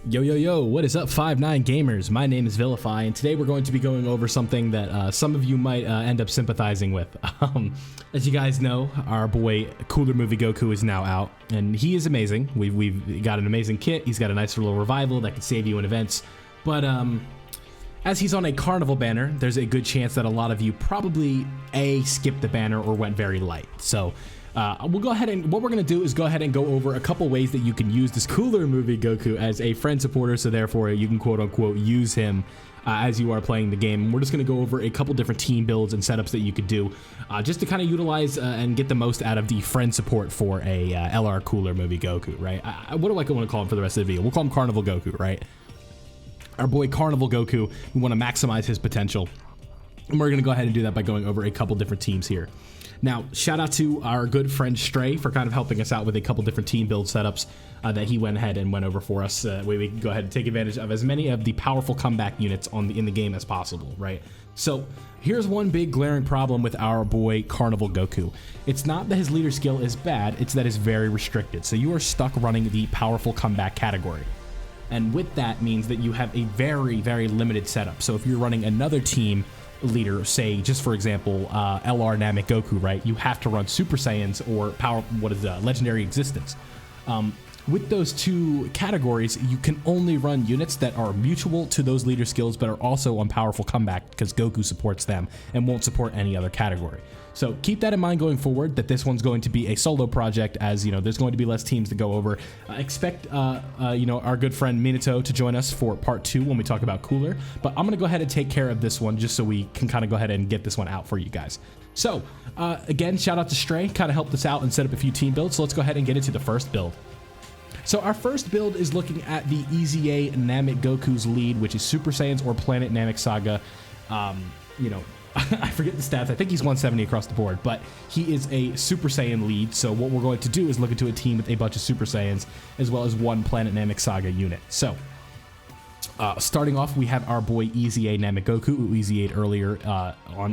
Yo, what is up, 5'9" gamers? My name is Villuhfy, and today we're going to be going over something that some of you might end up sympathizing with. As you guys know, our boy Cooler Movie Goku is now out, and he is amazing. We've got an amazing kit. He's got a nice little revival that can save you in events, but as he's on a carnival banner, there's a good chance that a lot of you probably skipped the banner or went very light. So we'll go ahead and what we're going to do is go ahead and go over a couple ways that you can use this Cooler Movie Goku as a friend supporter, so therefore you can quote unquote use him as you are playing the game. We're just going to go over a couple different team builds and setups that you could do just to kind of utilize and get the most out of the friend support for a LR Cooler Movie Goku, right? What do I want to call him for the rest of the video? We'll call him Carnival Goku, right? Our boy Carnival Goku, we want to maximize his potential, and we're going to go ahead and do that by going over a couple different teams here. Now, shout out to our good friend Stray for kind of helping us out with a couple different team build setups that he went ahead and went over for us. We can go ahead and take advantage of as many of the powerful comeback units in the game as possible, right? So here's one big glaring problem with our boy Carnival Goku. It's not that his leader skill is bad, it's that it's very restricted. So you are stuck running the powerful comeback category. And with that means that you have a very, very limited setup. So if you're running another team leader, say just for example LR Namek Goku, right, you have to run Super Saiyans or Legendary Existence. With those two categories, you can only run units that are mutual to those leader skills but are also on powerful comeback, because Goku supports them and won't support any other category. So keep that in mind going forward, that this one's going to be a solo project, as you know, there's going to be less teams to go over. Expect our good friend Minato to join us for part 2 when we talk about Cooler, but I'm gonna go ahead and take care of this one just so we can kind of go ahead and get this one out for you guys. So again, shout out to Stray, kind of helped us out and set up a few team builds. So let's go ahead and get into the first build. So our first build is looking at the EZA Namek Goku's lead, which is Super Saiyans or Planet Namek Saga. I forget the stats. I think he's 170 across the board, but he is a Super Saiyan lead. So what we're going to do is look into a team with a bunch of Super Saiyans as well as one Planet Namek Saga unit. So starting off, we have our boy EZA Namek Goku, who EZA'd earlier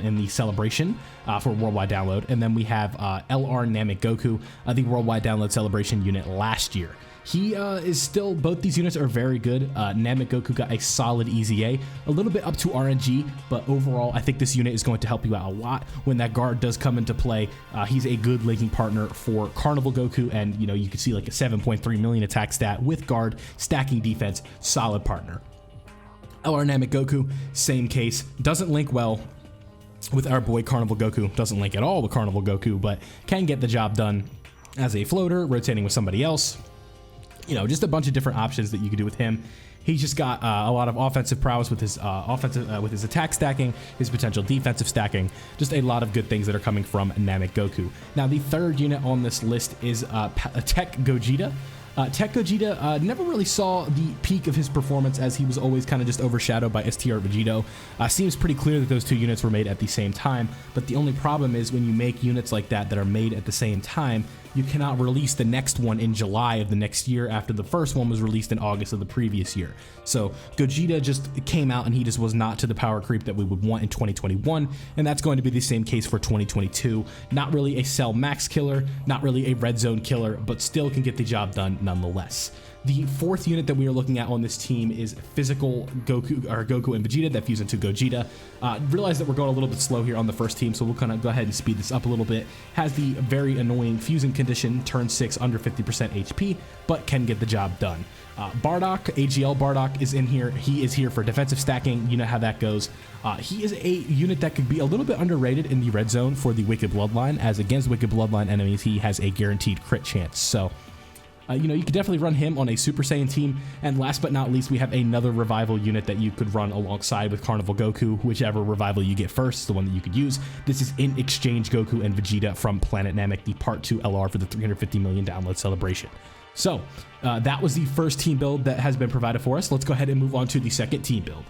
in the celebration for worldwide download, and then we have LR Namek Goku, the worldwide download celebration unit last year. He is still, both these units are very good. Namek Goku got a solid EZA, a little bit up to RNG, but overall, I think this unit is going to help you out a lot when that guard does come into play. He's a good linking partner for Carnival Goku, and you can see like a 7.3 million attack stat with guard, stacking defense, solid partner. LR Namek Goku, same case, doesn't link well with our boy Carnival Goku, doesn't link at all with Carnival Goku, but can get the job done as a floater, rotating with somebody else. Just a bunch of different options that you could do with him. He's just got a lot of offensive prowess with his with his attack stacking, his potential defensive stacking, just a lot of good things that are coming from Namek Goku. Now, the third unit on this list is Tech Gogeta. Tech Gogeta never really saw the peak of his performance, as he was always kind of just overshadowed by STR Vegito. Seems pretty clear that those two units were made at the same time, but the only problem is when you make units like that are made at the same time, you cannot release the next one in July of the next year after the first one was released in August of the previous year. So Gogeta just came out and he just was not to the power creep that we would want in 2021, and that's going to be the same case for 2022. Not really a cell max killer, not really a red zone killer, but still can get the job done nonetheless. The fourth unit that we are looking at on this team is Physical Goku and Vegeta that fuse into Gogeta. Realize that we're going a little bit slow here on the first team, so we'll kind of go ahead and speed this up a little bit. Has the very annoying fusing condition, turn 6 under 50% HP, but can get the job done. Bardock, AGL Bardock is in here. He is here for defensive stacking. You know how that goes. He is a unit that could be a little bit underrated in the red zone for the Wicked Bloodline, as against Wicked Bloodline enemies, he has a guaranteed crit chance. So you could definitely run him on a Super Saiyan team. And last but not least, we have another revival unit that you could run alongside with Carnival Goku. Whichever revival you get first is the one that you could use. This is in exchange Goku and Vegeta from Planet Namek, the Part 2 LR for the 350 million download celebration. So that was the first team build that has been provided for us. Let's go ahead and move on to the second team build.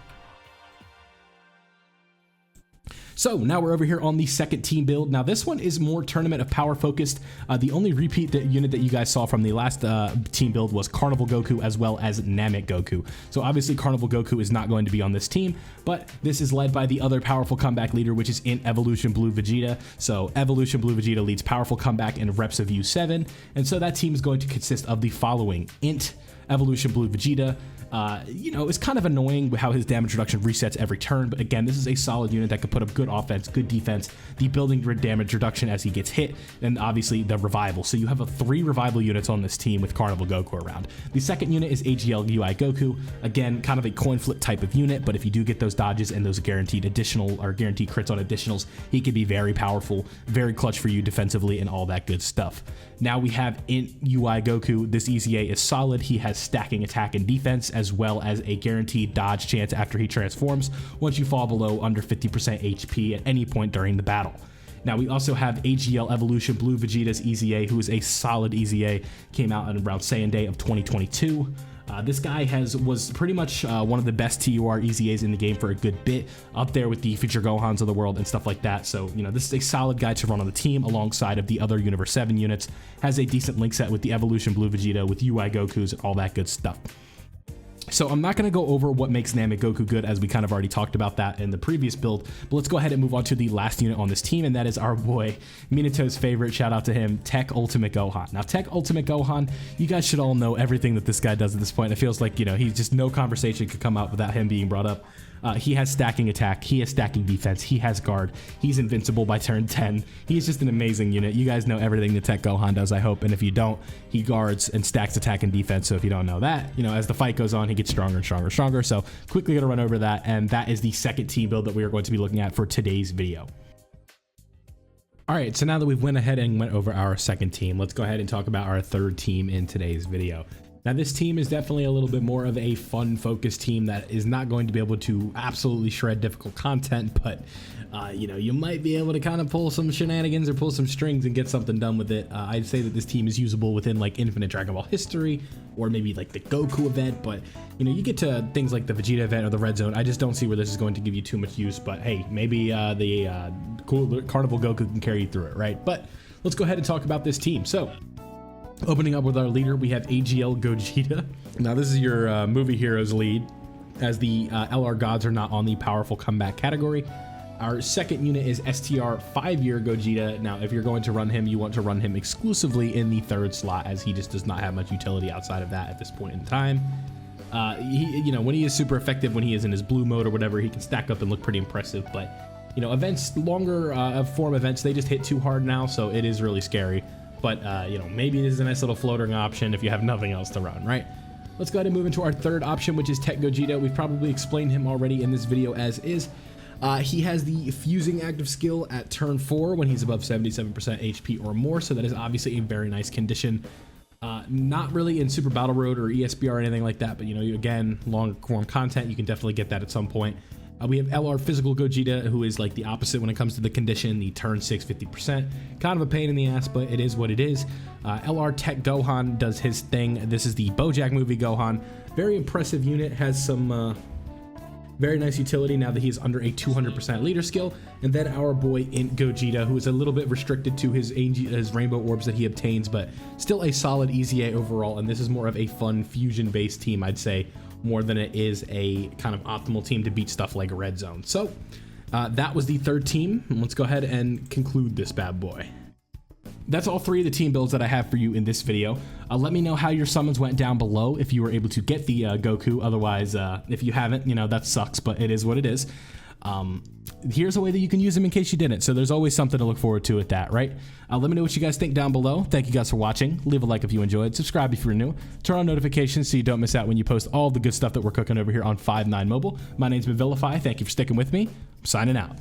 So now we're over here on the second team build. Now this one is more tournament of power focused. The only repeat unit that you guys saw from the last team build was Carnival Goku as well as Namek Goku. So obviously Carnival Goku is not going to be on this team, but this is led by the other powerful comeback leader, which is in Evolution Blue Vegeta. So Evolution Blue Vegeta leads powerful comeback in reps of U7, and so that team is going to consist of the following: Int Evolution Blue Vegeta, You know, it's kind of annoying how his damage reduction resets every turn, but again, this is a solid unit that could put up good offense, good defense, the building grid damage reduction as he gets hit, and obviously the revival. So you have 3 revival units on this team with Carnival Goku around. The second unit is AGL UI Goku. Again, kind of a coin flip type of unit, but if you do get those dodges and those guaranteed additional or guaranteed crits on additionals, he can be very powerful, very clutch for you defensively, and all that good stuff. Now we have in UI Goku. This EZA is solid. He has stacking attack and defense, as well as a guaranteed dodge chance after he transforms once you fall below under 50% HP at any point during the battle. Now we also have AGL Evolution Blue Vegeta's EZA, who is a solid EZA, came out on around Saiyan Day of 2022. This guy was pretty much one of the best TUR EZAs in the game for a good bit, up there with the future Gohans of the world and stuff like that. So, you know, this is a solid guy to run on the team alongside of the other Universe 7 units. Has a decent link set with the Evolution Blue Vegeta, with UI Gokus and all that good stuff. So I'm not going to go over what makes Namek Goku good, as we kind of already talked about that in the previous build, but let's go ahead and move on to the last unit on this team, and that is our boy Minato's favorite, shout out to him, Tech Ultimate Gohan. Now Tech Ultimate Gohan, you guys should all know everything that this guy does at this point. It feels like, you know, he's just no conversation could come out without him being brought up. He has stacking attack, he has stacking defense, he has guard, he's invincible by turn 10. He's just an amazing unit. You guys know everything that Tech Gohan does, I hope, and if you don't, he guards and stacks attack and defense. So if you don't know that, you know, as the fight goes on, he gets stronger and stronger and stronger. So quickly gonna run over that, and that is the second team build that we are going to be looking at for today's video. All right, so now that we've went ahead and went over our second team, let's go ahead and talk about our third team in today's video. Now this team is definitely a little bit more of a fun focused team that is not going to be able to absolutely shred difficult content, but you know, you might be able to kind of pull some shenanigans or pull some strings and get something done with it. I'd say that this team is usable within like Infinite Dragon Ball history, or maybe like the Goku event, but you know, you get to things like the Vegeta event or the Red Zone, I just don't see where this is going to give you too much use. But hey, maybe the cool Carnival Goku can carry you through it, right? But let's go ahead and talk about this team. So opening up with our leader, we have AGL Gogeta. Now this is your movie heroes lead, as the LR gods are not on the powerful comeback category. Our second unit is STR 5-year Gogeta. Now if you're going to run him, you want to run him exclusively in the third slot, as he just does not have much utility outside of that at this point in time. You know, when he is super effective, when he is in his blue mode or whatever, he can stack up and look pretty impressive. But you know, events, longer form events, they just hit too hard now, so it is really scary. But, you know, maybe this is a nice little floating option if you have nothing else to run, right? Let's go ahead and move into our third option, which is Tech Gogeta. We've probably explained him already in this video as is. He has the fusing active skill at turn 4 when he's above 77% HP or more, so that is obviously a very nice condition. Not really in Super Battle Road or ESBR or anything like that, but, you know, again, long form content, you can definitely get that at some point. We have LR Physical Gogeta, who is like the opposite when it comes to the condition, the turn 6 50%. Kind of a pain in the ass, but it is what it is. LR Tech Gohan does his thing. This is the BoJack movie Gohan. Very impressive unit, has some very nice utility now that he's under a 200% leader skill. And then our boy Int Gogeta, who is a little bit restricted to his rainbow orbs that he obtains, but still a solid EZA overall. And this is more of a fun fusion-based team, I'd say, more than it is a kind of optimal team to beat stuff like Red Zone. So that was the third team. Let's go ahead and conclude this bad boy. That's all 3 of the team builds that I have for you in this video. Let me know how your summons went down below if you were able to get the Goku. Otherwise, if you haven't, you know, that sucks, but it is what it is. Here's a way that you can use them in case you didn't, so there's always something to look forward to with that, right? Let me know what you guys think down below. Thank you guys for watching. Leave a like if you enjoyed, subscribe if you're new, turn on notifications so you don't miss out when you post all the good stuff that we're cooking over here on 5-9 Mobile. My name's been Villuhfy. Thank you for sticking with me. I'm signing out.